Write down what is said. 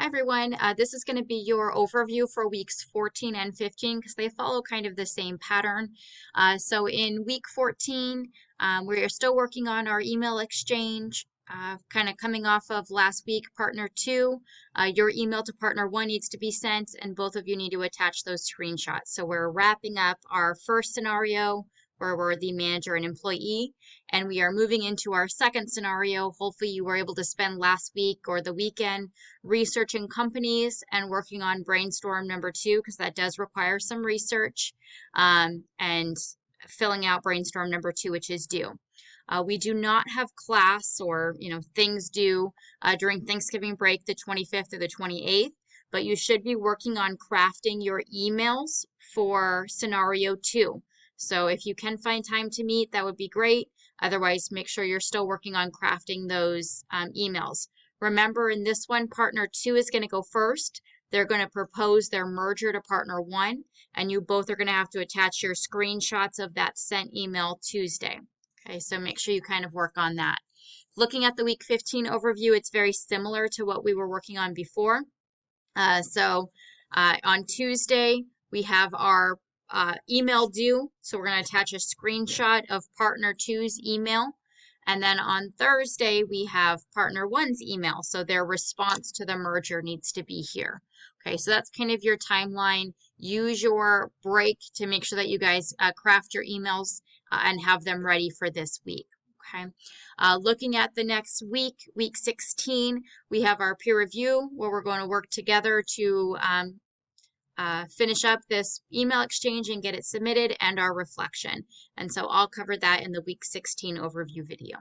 Hi everyone, this is going to be your overview for weeks 14 and 15 because they follow kind of the same pattern. So in week 14, we are still working on our email exchange, kind of coming off of last week, partner 2. Your email to partner 1 needs to be sent and both of you need to attach those screenshots. So we're wrapping up our first scenario where we're the manager and employee, and we are moving into our second scenario. Hopefully you were able to spend last week or the weekend researching companies and working on brainstorm number 2 because that does require some research, and filling out brainstorm number 2, which is due. We do not have class or things due during Thanksgiving break, the 25th or the 28th, but you should be working on crafting your emails for scenario 2. So if you can find time to meet, that would be great. Otherwise, make sure you're still working on crafting those emails. Remember, in this one, partner 2 is going to go first. They're going to propose their merger to partner 1, and you both are going to have to attach your screenshots of that sent email Tuesday. Okay, so make sure you kind of work on that. Looking at the week 15 overview, it's very similar to what we were working on before. On Tuesday, we have our email due. So we're going to attach a screenshot of partner 2's email. And then on Thursday, we have partner 1's email. So their response to the merger needs to be here. Okay, so that's kind of your timeline. Use your break to make sure that you guys craft your emails and have them ready for this week. Okay, looking at the next week, week 16, we have our peer review where we're going to work together to finish up this email exchange and get it submitted, and our reflection. And so I'll cover that in the week 16 overview video.